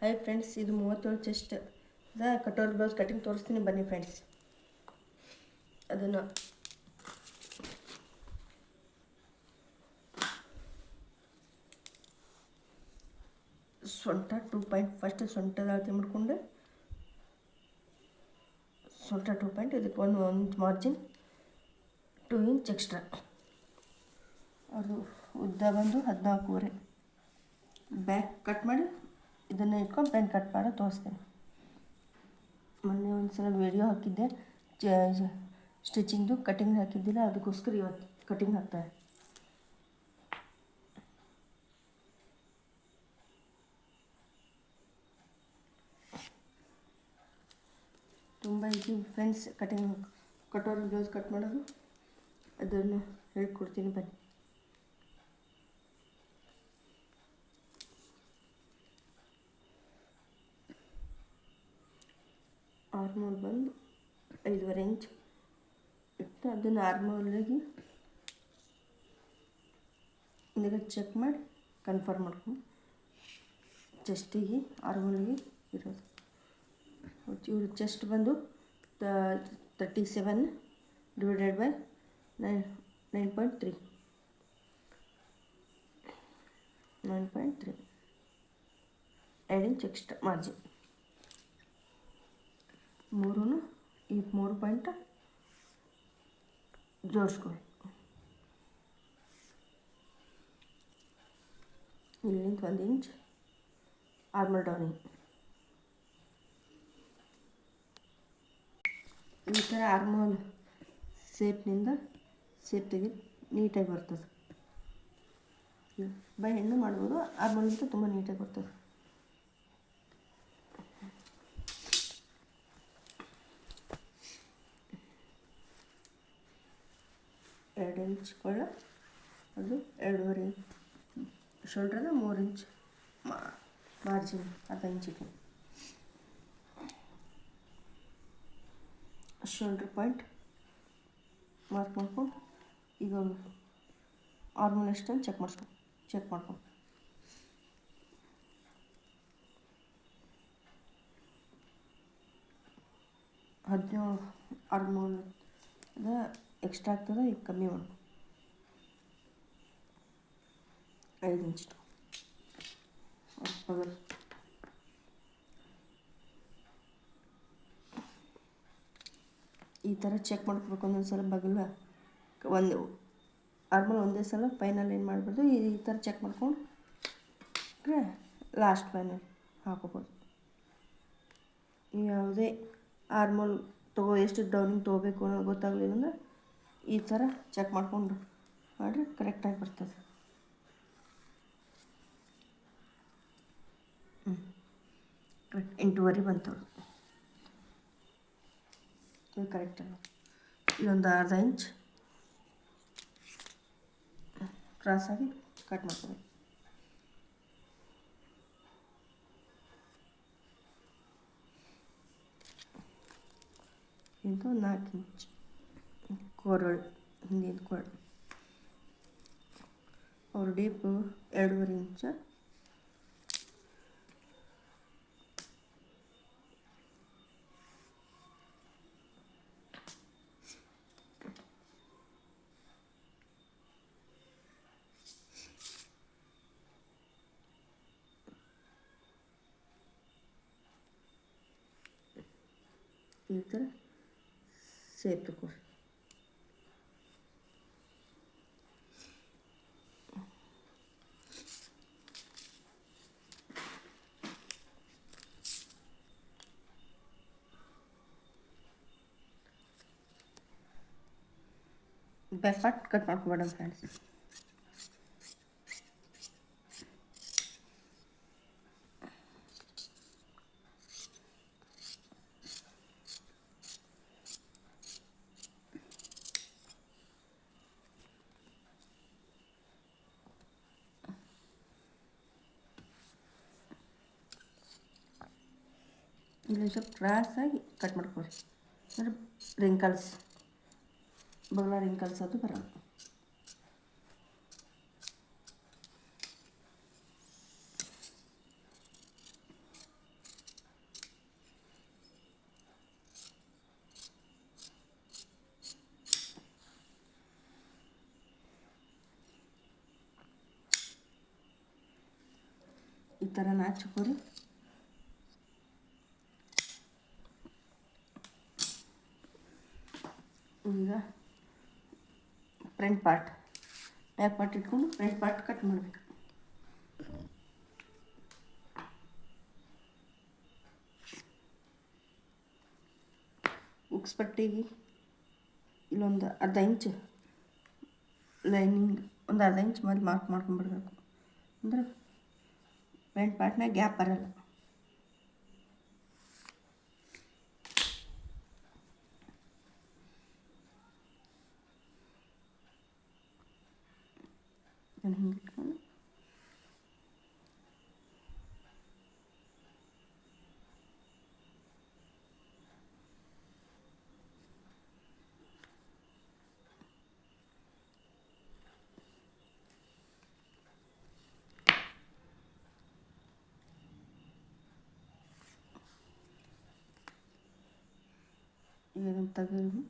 Hi friends, ಇದು 37 chest ಕಟೋರ್ blouse cutting ತೋರಿಸ್ತೀನಿ ಬನ್ನಿ ಫ್ರೆಂಡ್ಸ್. ಅದನ್ನು ಸೊಂಟ 2 ಪಾಯಿಂಟ್ ಫಸ್ಟ್ ಸೊಂಟದ ಅಳತೆ ಮಾಡಿಕೊಂಡು ಸೊಂಟ 2 ಪಾಯಿಂಟ್, ಇದಕ್ಕೆ ಒಂದು ಇಂಚ್ ಮಾರ್ಜಿನ್ 2 ಇಂಚ್ ಎಕ್ಸ್ಟ್ರಾ. ಅದು ಉದ್ದ ಬಂದು 14.5. ಬ್ಯಾಕ್ ಕಟ್ ಮಾಡಿ ಇದನ್ನು ಇಟ್ಕೊಂಡು ಪ್ಯಾಂಟ್ ಕಟ್ ಮಾಡಿ ತೋರಿಸ್ತೇನೆ. ಮೊನ್ನೆ ಒಂದು ಸಲ ವೀಡಿಯೋ ಹಾಕಿದ್ದೆ ಸ್ಟಿಚಿಂಗ್ದು, ಕಟಿಂಗ್ ಹಾಕಿದ್ದಿಲ್ಲ, ಅದಕ್ಕೋಸ್ಕರ ಇವತ್ತು ಕಟಿಂಗ್ ಹಾಕ್ತಾರೆ. ತುಂಬ easy friends katori blouse cut ಮಾಡೋದು. ಅದನ್ನು ಹೇಳ್ಕೊಡ್ತೀನಿ ಬನ್ನಿ. ಆರ್ಮೋಲ್ ಬಂದು 5.5 ಇಂಚ್ ಇಟ್ಟು ಅದನ್ನು ಆರ್ಮೋಲಿಗೆ ಇದಕ್ಕೆ ಚೆಕ್ ಮಾಡಿ ಕನ್ಫರ್ಮ್ ಮಾಡ್ಕೊಂಡು ಚೆಸ್ಟಿಗೆ ಆರ್ಮೋಲಿಗೆ ಇರೋದು. ಇವ್ರ ಚೆಸ್ಟ್ ಬಂದು 37 divided by 9.3 2 inch extra margin. ಈ 3 ಪಾಯಿಂಟ್ ಜೋಡಿಸ್ಕೊಳ್ಳಿ. ಇಲ್ಲಿಂದ 1 ಇಂಚ್ ಆರ್ಮಲ್ ಡೌನಿಂಗ್. ಈ ಥರ ಆರ್ಮೋಲ್ ಸೇಪ್ ತೆಗೆದು ನೀಟಾಗಿ ಬರ್ತದೆ. ಬೈ ಹೆಣ್ಣು ಮಾಡ್ಬೋದು, ಆರ್ಮೋಲಿಂದ ತುಂಬ ನೀಟಾಗಿ ಬರ್ತದೆ. ಎರಡು ಇಂಚ್ ಕೊಳ್ಳ, ಅದು 2.5 ಶೋಲ್ಡ್ರದ 3 ಇಂಚ್ ಮಾರ್ಜಿನ್, ಅರ್ಧ ಇಂಚಿಗೆ ಶೋಲ್ಡ್ರ್ ಪಾಯಿಂಟ್ ಮಾರ್ಕ್ ಮಾಡ್ಕೊಂಡು ಈಗ ಆರ್ಮೋಲ್ ಎಷ್ಟಂತ ಚೆಕ್ ಮಾಡ್ಕೊಂಡು 17 ಆರ್ಮೋಲ್ ಎಕ್ಸ್ಟ್ರಾ ಆಗ್ತದೆ, ಈಗ ಕಮ್ಮಿ ಮಾಡ್ಕೊ 5 ಇಂಚ್ ಪಗಲ್. ಈ ಥರ ಚೆಕ್ ಮಾಡ್ಕೋಬೇಕು. ಒಂದೊಂದು ಸಲ ಬಗಲ ಒಂದು ಆರ್ಮಲ್ ಒಂದೇ ಸಲ ಫೈನಲ್ ಏನು ಮಾಡ್ಬೋದು, ಈ ಥರ ಚೆಕ್ ಮಾಡ್ಕೊಂಡು ಲಾಸ್ಟ್ ಫೈನಲ್ ಹಾಕೋಬೋದು. ಯಾವುದೇ ಆರ್ಮೋಲ್ ಎಷ್ಟು ಡೌನಿಂಗ್ ತೊಗೋಬೇಕು ಅನ್ನೋದು ಗೊತ್ತಾಗಲಿಲ್ಲ ಅಂದರೆ ಈ ಥರ ಚೆಕ್ ಮಾಡಿಕೊಂಡು ಮಾಡಿದ್ರೆ ಕರೆಕ್ಟಾಗಿ ಬರ್ತದೆ. ಕರೆಕ್ಟ್ 8.5 ಬಂತು, ಇದು ಕರೆಕ್ಟಲ್ಲ. ಇದೊಂದು ಅರ್ಧ ಇಂಚ್ ಕ್ರಾಸಾಗಿ ಕಟ್ ಮಾಡ್ತೀವಿ. ಇದು 4 ಇಂಚ್ ಕೊರಳು, ಹಿಂದಿನ ಕೊರಳು. ಅವ್ರ ಡೀಪು 2.5 ಇಂಚ. ಈ ಥರ ಸೇಪ್ ತಗೊಳ್ಳಿ. ಬ್ಯಾಕ್ ಪಾರ್ಟ್ ಕಟ್ ಮಾಡ್ಕೊಬೇಡ ಫ್ರೆಂಡ್ಸ್. ಇಲ್ಲಿ ಸ್ವಲ್ಪ ಕ್ರಾಸಾಗಿ ಕಟ್ ಮಾಡ್ಕೊಳ್ಳಿ, ಅಂದರೆ ರಿಂಕಲ್ಸ್ ಬಗಲ ರಿಂಕಲ್ಸ್ ಅದು ಬರೋದು. ಈ ಥರ ನಾಚ್ಕೋರಿ. ಈಗ ಫ್ರಂಟ್ ಪಾರ್ಟ್ ಬ್ಯಾಕ್ ಪಾರ್ಟ್ ಇಟ್ಕೊಂಡು ಫ್ರಂಟ್ ಪಾರ್ಟ್ ಕಟ್ ಮಾಡಬೇಕು. ಉಕ್ಸ್ ಪಟ್ಟಿಗೆ ಇಲ್ಲೊಂದು ಅರ್ಧ ಇಂಚು ಲೈನಿಂಗ್, ಒಂದು ಅರ್ಧ ಇಂಚ್ ಮೊದಲು ಮಾರ್ಕ್ ಮಾಡ್ಕೊಂಡ್ಬಿಡ್ಬೇಕು. ಅಂದ್ರೆ ಫ್ರಂಟ್ ಪಾರ್ಟ್ನಾಗ ಗ್ಯಾಪ್ ಬರಲ್ಲ. ಇದನ್ನು ಹಿಂಗೆ ಇಟ್ಕೊಂಡು ಇದನ್ನು ತೆಗೆದು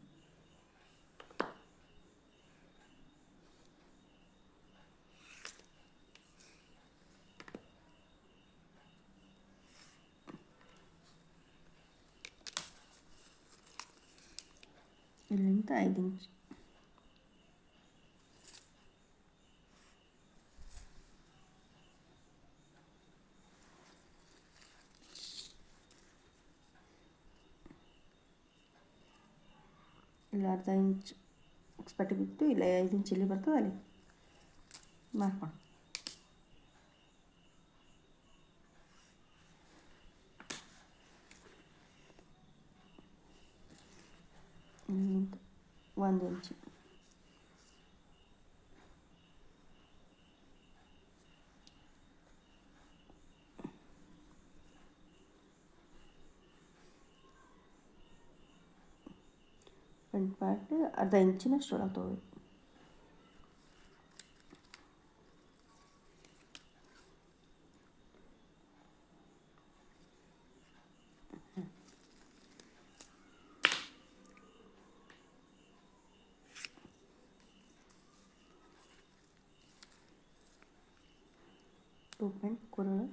ಇಲ್ಲಿಂದ 5 ಇಂಚ್ ಇಲ್ಲ ಅರ್ಧ ಇಂಚ್ ಉಕ್ಸ್ಪಟ್ಟಿ ಬಿಟ್ಟು ಇಲ್ಲ 5 ಇಂಚ್ ಇಲ್ಲಿ ಬರ್ತದೆ, ಅಲ್ಲಿ ಮಾಡ್ಕೊಂಡು ಇಲ್ಲಿಂದ 1 ಇಂಚ್ ಫ್ರಂಟ್ ಪಾರ್ಟ್ ಅರ್ಧ ಇಂಚಿನಷ್ಟು ಒಳಗೆ ತೊಗೊಳ್ಳಿ. ಟೂ ಪಾಯಿಂಟ್ ಕೊರಳು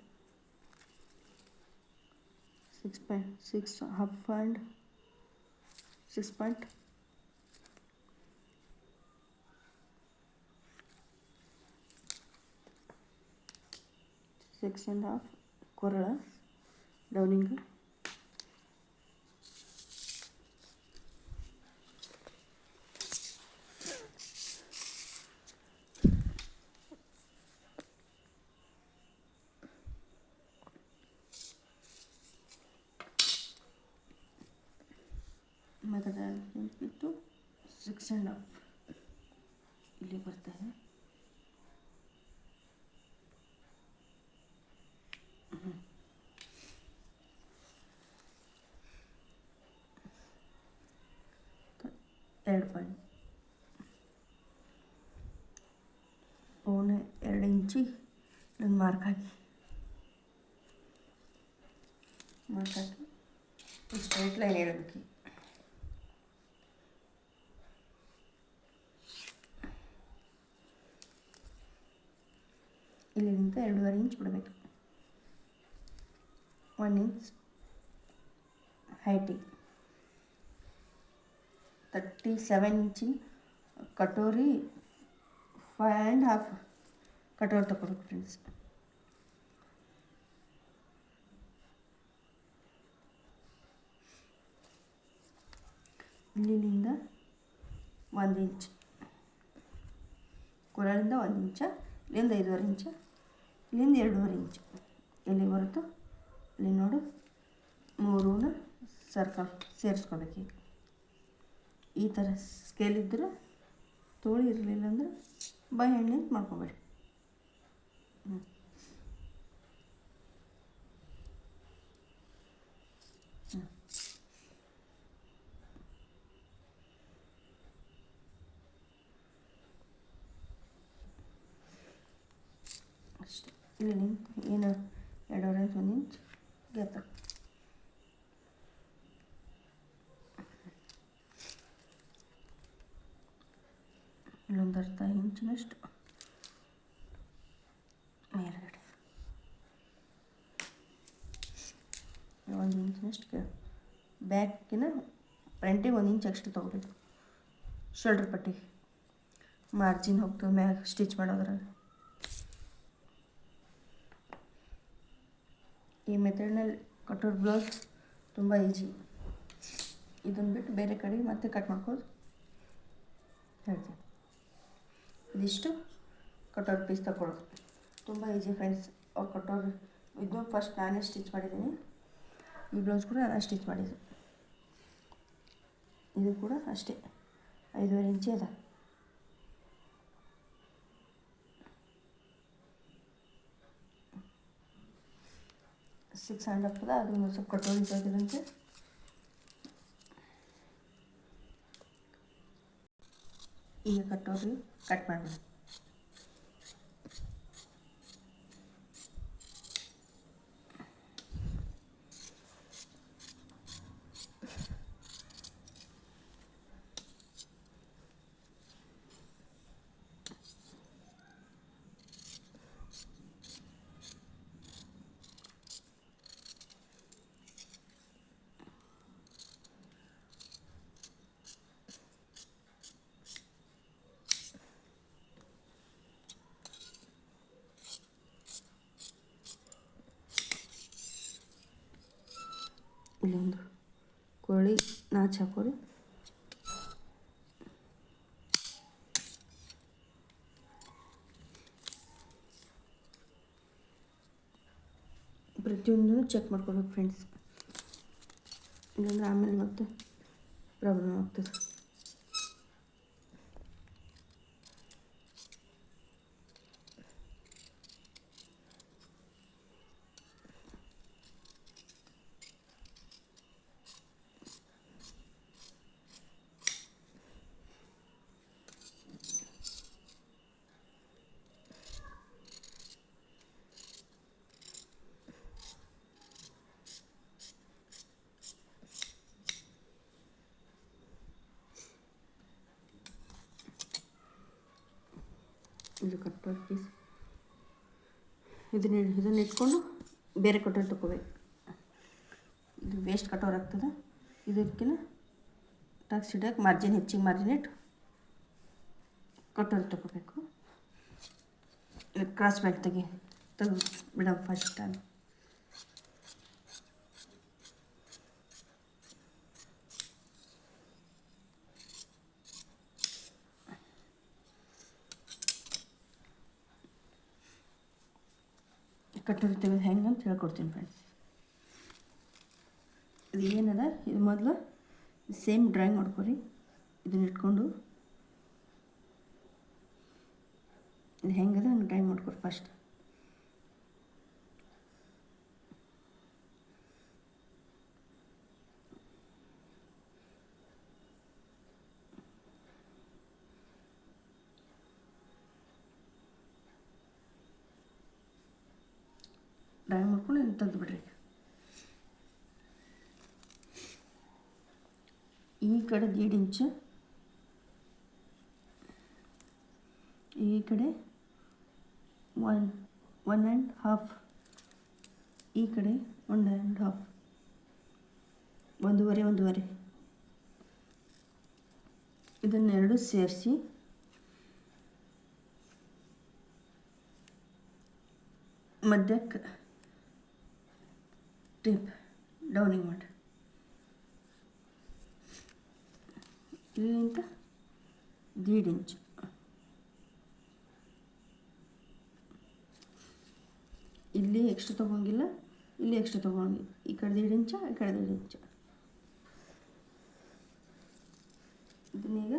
6.6 ಹಾಫ್ ಆ್ಯಂಡ್ 6 6.5 ಕೊರಳ ಡೌನಿಂಗ್. ಮತ್ತು ಬಿಟ್ಟು 6.5 ಇಲ್ಲಿ ಬರ್ತದೆ. ಎರಡು ಪಾಯಿಂಟ್ ಓನೆ 2 ಇಂಚಿಗೆ ಒಂದು ಮಾರ್ಕ್ ಹಾಕಿ ಸ್ಟ್ರೈಟ್ ಲೈನ್ ಇಡಬೇಕು. ಇಲ್ಲಿಂದ 2.5 ಇಂಚ್ ಬಿಡಬೇಕು. 1 ಇಂಚ್ ಹೈಟಿಗೆ 37 ಇಂಚಿನ ಕಟೋರಿ 5.5 ಕಟೋರಿ ತಗೊಳ್ಬೇಕು ಫ್ರೆಂಡ್ಸ್. ಇಲ್ಲಿಂದ 1 ಇಂಚ್ ಕೊರಳಿಂದ 1 ಇಂಚ, ಇಲ್ಲಿಂದ 5.5 ಇಂಚ, ಇಲ್ಲಿಂದ 2.5 ಇಂಚು ಎಲ್ಲಿ ಬರುತ್ತೋ ಇಲ್ಲಿ ನೋಡು 3 ಸರ್ಕಲ್ ಸೇರಿಸ್ಕೋಬೇಕು. ಈ ಥರ ಸ್ಕೇಲ್ ಇದ್ದರೆ ತೋಳಿ, ಇರಲಿಲ್ಲ ಅಂದ್ರೆ ಬೈ ಹ್ಯಾಂಡ್ಲಿಂದ ಮಾಡ್ಕೊಬೇಡಿ. ಅಷ್ಟೇ. ಇಲ್ಲಿ ನಿಂತು ಏನು 2.5 ಇಂಚ್ 1 ಇಂಚ್ ಗ್ಯಾಪ್. ಇಲ್ಲೊಂದು ಅರ್ಧ ಇಂಚಿನಷ್ಟು ಮೇಲ್ಗಡೆ 1 ಇಂಚಿನಷ್ಟು ಬ್ಯಾಕಿನ ಫ್ರಂಟಿಗೆ 1 ಇಂಚ್ ಎಕ್ಸ್ಟ್ರಾ ತೊಗೋಬೇಕು. ಶೋಲ್ಡ್ರ್ ಪಟ್ಟಿ ಮಾರ್ಜಿನ್ ಹೋಗ್ತದೆ ಮ್ಯಾಗ ಸ್ಟಿಚ್ ಮಾಡೋದ್ರಾಗ. ಈ ಮೆಥಡ್ನಲ್ಲಿ ಕಟೋರ್ ಬ್ಲೌಸ್ ತುಂಬ ಈಜಿ. ಇದನ್ನು ಬಿಟ್ಟು ಬೇರೆ ಕಡೆಗೆ ಮತ್ತೆ ಕಟ್ ಮಾಡ್ಕೋದು ಹೇಳ್ತೀನಿ. ಇದಿಷ್ಟು ಕಟೋರ್ ಪೀಸ್ ತಗೊಳ್ಳೋದು ತುಂಬ ಈಜಿ ಫ್ರೆಂಡ್ಸ್. ಅವ್ರು ಕಟೋರ್ ಇದು ಫಸ್ಟ್ ನಾನೇ ಸ್ಟಿಚ್ ಮಾಡಿದ್ದೀನಿ. ಈ ಬ್ಲೌಸ್ ಕೂಡ ನಾನು ಸ್ಟಿಚ್ ಮಾಡಿದ್ದು. ಇದು ಕೂಡ ಅಷ್ಟೇ 5.5 ಇಂಚೆ ಅದ. ಸಿಕ್ಸ್ ಹ್ಯಾಂಡ್ ಆಗ್ತದೆ. ಅದನ್ನು ಸ್ವಲ್ಪ ಕಟೋರಿ ತೆಗೆದಂತೆ ಈಗ ಕಟೋರಿ ಕಟ್ ಮಾಡಬೇಕು. ಇಲ್ಲೊಂದು ಕೋಳಿ ನಾಚಿ ಹಾಕೋರಿ. ಪ್ರತಿಯೊಂದನ್ನು ಚೆಕ್ ಮಾಡ್ಕೊಬೇಕು ಫ್ರೆಂಡ್ಸ್, ಇಲ್ಲಾಂದ್ರೆ ಆಮೇಲೆ ಮತ್ತೆ ಪ್ರಾಬ್ಲಮ್ ಆಗ್ತದೆ. ಇದು ಕಟ್ ಪೀಸ್ ಇದನ್ನು ಇಟ್ಕೊಂಡು ಬೇರೆ ಕಟೋರಿ ತೊಗೋಬೇಕು. ಇದು ವೇಸ್ಟ್ ಕಟೋರ್ ಆಗ್ತದೆ. ಇದಕ್ಕಿಂತ ಟಕ್ಸ್ ಹಿಡಿಯೋಕೆ ಮಾರ್ಜಿನ್ ಹೆಚ್ಚಿಗೆ ಮಾರ್ಜಿನ್ ಇಟ್ಟು ಕಟೋರಿ ತೊಗೋಬೇಕು. ಕ್ರಾಸ್ ಬೆಲ್ಟ್ ತೆಗೆದು ಬಿಡೋದು ಫಸ್ಟ್ ಟೈಮ್. ಕಟೋರಿ ತೆಗೆದು ಹೆಂಗೆ ಅಂತ ಹೇಳ್ಕೊಡ್ತೀನಿ ಫ್ರೆಂಡ್ಸ್. ಇದು ಏನದ, ಇದು ಮೊದಲು ಸೇಮ್ ಡ್ರಾಯಿಂಗ್ ಮಾಡ್ಕೊರಿ. ಇದನ್ನ ಇಟ್ಕೊಂಡು ಇದು ಹೆಂಗದ ಹಂಗೆ ಡ್ರಾಯಿಂಗ್ ಮಾಡ್ಕೊರಿ ಫಸ್ಟ್. ಡ್ರಾಯಿಂಗ್ ಮಾಡ್ಕೊಂಡು ಇದನ್ನು ತೆಗೆದು ಬಿಡ್ರಿ. ಈ ಕಡೆ 1.5 ಇಂಚು, ಈ ಕಡೆ 1.5, ಈ ಕಡೆ 1.5, 1.5 ಇದನ್ನೆರಡು ಸೇರಿಸಿ ಮಧ್ಯಕ್ಕೆ ಟೇಪ್ ಡೌನಿಂಗ್ ಮಾಡಿ. ಇಲ್ಲಿಂದ 1.5 ಇಂಚು ಇಲ್ಲಿ ಎಕ್ಸ್ಟ್ರಾ ತೊಗೊಂಗಿಲ್ಲ, ಇಲ್ಲಿ ಎಕ್ಸ್ಟ್ರಾ ತೊಗೊಂಗಿಲ್ಲ. ಈ ಕಡೆ 1.5 ಇಂಚು, ಈ ಕಡೆ 1.5 ಇಂಚು. ಇದನ್ನೀಗ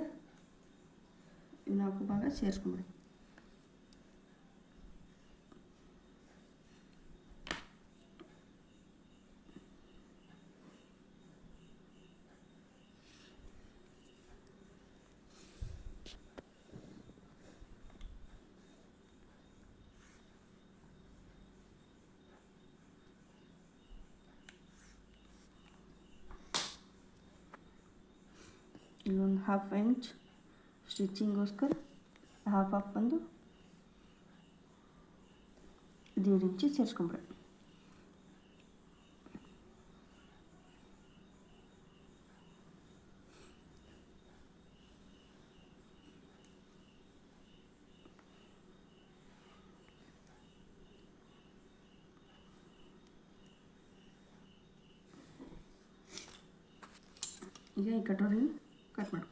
4 ಭಾಗ ಸೇರಿಸ್ಕೊಂಬಿಡಿ. ಇಲ್ಲೊಂದು 1/2 ಇಂಚ್ ಸ್ಟಿಚಿಂಗೋಸ್ಕರ ಹಾಫ್ ಬಂದು 1.5 ಇಂಚು ಸೇರಿಸ್ಕೊಂಬಿಡಿ. ಈಗ ಈ ಕಟೋರಿ ಕಟ್ ಮಾಡು.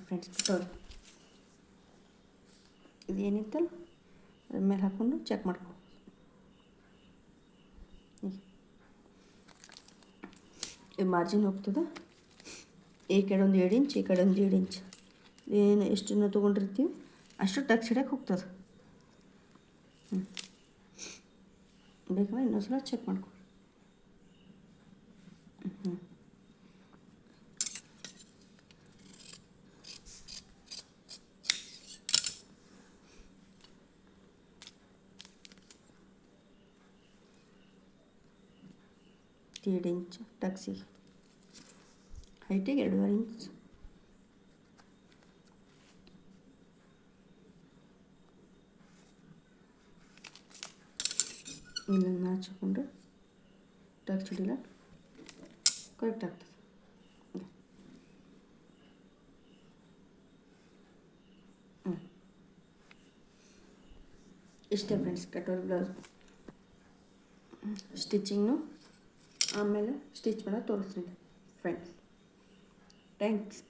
ಫ್ರೆಂಡ್ಸ್ ಕಟೋರಿ ಇದು ಏನಿತ್ತಲ್ಲ ಅದ್ರ ಮೇಲೆ ಹಾಕ್ಕೊಂಡು ಚೆಕ್ ಮಾಡ್ಕೊ. ಈ ಮಾರ್ಜಿನ್ ಹೋಗ್ತದೆ. ಈ ಕಡೆ ಒಂದು 2 ಇಂಚ್, ಈ ಕಡೆ ಒಂದು 2 ಇಂಚ್. ಏನು ಎಷ್ಟನ್ನು ತೊಗೊಂಡಿರ್ತೀವಿ ಅಷ್ಟು ಟಕ್ಸ್ ಹಿಡಕ್ಕೆ ಹೋಗ್ತದೆ. ಬೇಕಾದ್ರೆ ಇನ್ನೊಂದ್ಸಲ ಚೆಕ್ ಮಾಡ್ಕೊ. ಹ್ಞೂ 2 ಇಂಚ್ ಟಕ್ಸಿಗೆ, ಹೈಟಿಗೆ 2.5 ಇಂಚ್. ಇಲ್ಲೊಂದು ನಾಚಿಕೊಂಡು ಟಕ್ಸ್ ಹಿಡಿಲ್ಲ ಕರೆಕ್ಟ್ ಆಗ್ತದೆ. ಇಷ್ಟೇ ಫ್ರೆಂಡ್ಸ್ ಕಟೋರಿ ಬ್ಲೌಸ್ ಸ್ಟಿಚಿಂಗು. ಆಮೇಲೆ ಸ್ಟಿಚ್ ಮಾಡೋದು ತೋರಿಸ್ತೀನಿ ಫ್ರೆಂಡ್ಸ್. ಥ್ಯಾಂಕ್ಸ್.